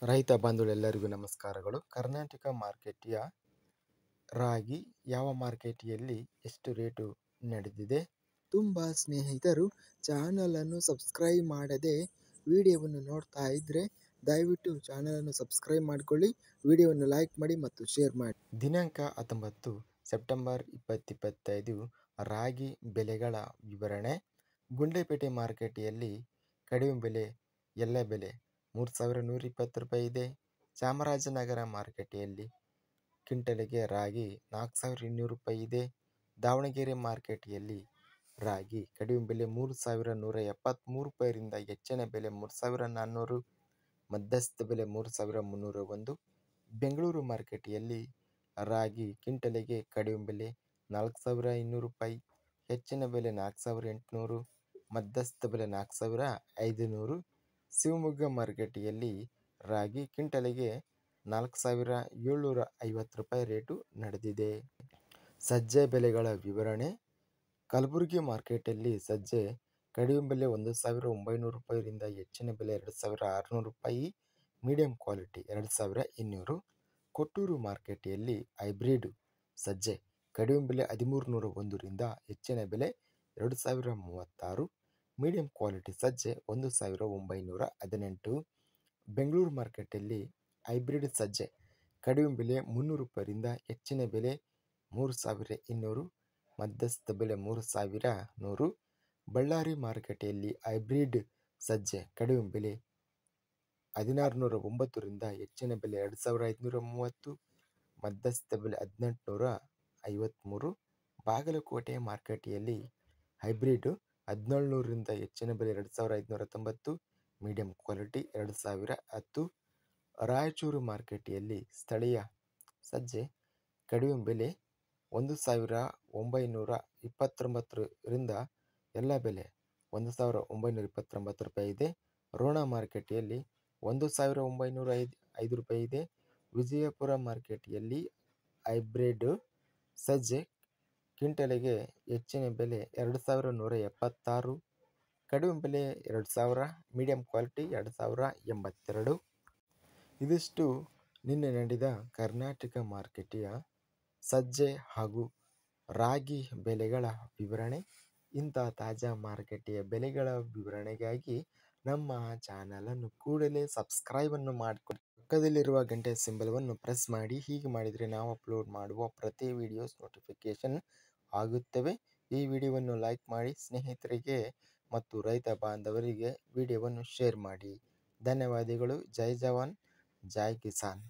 ರೈತ ಬಾಂಧವರೆಲ್ಲರಿಗೂ ನಮಸ್ಕಾರಗಳು. ಕರ್ನಾಟಕ ಮಾರ್ಕೆಟಿಯ ರಾಗಿ ಯಾವ ಮಾರ್ಕೆಟಿಯಲ್ಲಿ ಎಷ್ಟು ರೇಟು ನಡೆದಿದೆ? ತುಂಬ ಸ್ನೇಹಿತರು ಚಾನಲನ್ನು ಸಬ್ಸ್ಕ್ರೈಬ್ ಮಾಡದೆ ವಿಡಿಯೋವನ್ನು ನೋಡ್ತಾ ಇದ್ದರೆ ದಯವಿಟ್ಟು ಚಾನಲನ್ನು ಸಬ್ಸ್ಕ್ರೈಬ್ ಮಾಡಿಕೊಳ್ಳಿ, ವಿಡಿಯೋವನ್ನು ಲೈಕ್ ಮಾಡಿ ಮತ್ತು ಶೇರ್ ಮಾಡಿ. ದಿನಾಂಕ 19 ಸೆಪ್ಟೆಂಬರ್ 2025 ರಾಗಿ ಬೆಲೆಗಳ ವಿವರಣೆ. ಗುಂಡ್ಲುಪೇಟೆ ಮಾರ್ಕೆಟಿಯಲ್ಲಿ ಕಡಿಮೆ ಬೆಲೆ ಎಲ್ಲ ಬೆಲೆ 3120 ರೂಪಾಯಿ ಇದೆ. ಚಾಮರಾಜನಗರ ಮಾರ್ಕೆಟಿಯಲ್ಲಿ ಕ್ವಿಂಟಲಿಗೆ ರಾಗಿ 4200 ರೂಪಾಯಿ ಇದೆ. ದಾವಣಗೆರೆ ಮಾರ್ಕೆಟಿಯಲ್ಲಿ ರಾಗಿ ಕಡಿಮೆ ಬೆಲೆ 3173 ರೂಪಾಯಿರಿಂದ ಹೆಚ್ಚಿನ ಬೆಲೆ 3400, ಮಧ್ಯಸ್ಥ ಬೆಲೆ 3301. ಬೆಂಗಳೂರು ಮಾರ್ಕೆಟಿಯಲ್ಲಿ ರಾಗಿ ಕ್ವಿಂಟಲಿಗೆ ಕಡಿಮೆ ಬೆಲೆ 4200 ರೂಪಾಯಿ, ಹೆಚ್ಚಿನ ಬೆಲೆ 4800, ಮಧ್ಯಸ್ಥ ಬೆಲೆ 4500. ಶಿವಮೊಗ್ಗ ಮಾರ್ಕೆಟಿಯಲ್ಲಿ ರಾಗಿ ಕ್ವಿಂಟಲಿಗೆ 4750 ರೂಪಾಯಿ ರೇಟು ನಡೆದಿದೆ. ಸಜ್ಜೆ ಬೆಲೆಗಳ ವಿವರಣೆ. ಕಲಬುರಗಿ ಮಾರ್ಕೆಟಲ್ಲಿ ಸಜ್ಜೆ ಕಡಿಮೆ ಬೆಲೆ 1900 ರೂಪಾಯಿರಿಂದ ಹೆಚ್ಚಿನ ಬೆಲೆ 2600 ರೂಪಾಯಿ, ಮೀಡಿಯಂ ಕ್ವಾಲಿಟಿ 2200. ಕೊಟ್ಟೂರು ಮಾರ್ಕೆಟಿಯಲ್ಲಿ ಹೈಬ್ರಿಡ್ ಸಜ್ಜೆ ಕಡಿಮೆ ಬೆಲೆ 1301ರಿಂದ ಹೆಚ್ಚಿನ ಬೆಲೆ 2036, ಮೀಡಿಯಂ ಕ್ವಾಲಿಟಿ ಸಜ್ಜೆ 1918. ಬೆಂಗಳೂರು ಮಾರ್ಕೆಟಲ್ಲಿ ಹೈಬ್ರಿಡ್ ಸಜ್ಜೆ ಕಡಿಮೆ ಬೆಲೆ 300 ರೂಪಾಯಿರಿಂದ ಹೆಚ್ಚಿನ ಬೆಲೆ 3200, ಮಧ್ಯಸ್ಥ ಬೆಲೆ 3100. ಬಳ್ಳಾರಿ ಮಾರ್ಕೆಟಲ್ಲಿ ಹೈಬ್ರಿಡ್ ಸಜ್ಜೆ ಕಡಿಮೆ ಬೆಲೆ 1609ರಿಂದ ಹೆಚ್ಚಿನ ಬೆಲೆ 2530, ಮಧ್ಯಸ್ಥ ಬೆಲೆ 1853. ಬಾಗಲಕೋಟೆ ಮಾರ್ಕೆಟಿಯಲ್ಲಿ ಹೈಬ್ರಿಡ್ 1700ರಿಂದ ಹೆಚ್ಚಿನ ಬೆಲೆ 2590, ಮೀಡಿಯಂ ಕ್ವಾಲಿಟಿ 2010. ರಾಯಚೂರು ಮಾರ್ಕೆಟಿಯಲ್ಲಿ ಸ್ಥಳೀಯ ಸಜ್ಜೆ ಕಡಿಮೆ ಬೆಲೆ 1929ರಿಂದ ಎಲ್ಲ ಬೆಲೆ 1929 ರೂಪಾಯಿ ಇದೆ. ರೋಣ ಮಾರ್ಕೆಟಿಯಲ್ಲಿ 1905 ರೂಪಾಯಿ ಇದೆ. ವಿಜಯಪುರ ಮಾರ್ಕೆಟಿಯಲ್ಲಿ ಹೈಬ್ರಿಡ್ ಸಜ್ಜೆ ಕ್ವಿಂಟಲಿಗೆ ಹೆಚ್ಚಿನ ಬೆಲೆ 2176, ಕಡಿಮೆ ಬೆಲೆ 2000, ಮೀಡಿಯಂ ಕ್ವಾಲಿಟಿ 2082. ಇದಿಷ್ಟು ನಿನ್ನೆ ನಡೆದ ಕರ್ನಾಟಕ ಮಾರ್ಕೆಟಿಯ ಸಜ್ಜೆ ಹಾಗೂ ರಾಗಿ ಬೆಲೆಗಳ ವಿವರಣೆ. ಇಂಥ ತಾಜಾ ಮಾರುಕಟ್ಟೆಯ ಬೆಲೆಗಳ ವಿವರಣೆಗಾಗಿ ನಮ್ಮ ಚಾನಲನ್ನು ಕೂಡಲೇ ಸಬ್ಸ್ಕ್ರೈಬನ್ನು ಮಾಡಿಕೊಳ್ಳಿ. ಪಕ್ಕದಲ್ಲಿರುವ ಗಂಟೆ ಸಿಂಬಲವನ್ನು ಪ್ರೆಸ್ ಮಾಡಿ. ಹೀಗೆ ಮಾಡಿದರೆ ನಾವು ಅಪ್ಲೋಡ್ ಮಾಡುವ ಪ್ರತಿ ವಿಡಿಯೋಸ್ ನೋಟಿಫಿಕೇಷನ್ ಆಗುತ್ತವೆ. ಈ ವಿಡಿಯೋವನ್ನು ಲೈಕ್ ಮಾಡಿ, ಸ್ನೇಹಿತರಿಗೆ ಮತ್ತು ರೈತ ಬಾಂಧವರಿಗೆ ವಿಡಿಯೋವನ್ನು ಶೇರ್ ಮಾಡಿ. ಧನ್ಯವಾದಗಳು. ಜೈ ಜವಾನ್, ಜೈ ಕಿಸಾನ್.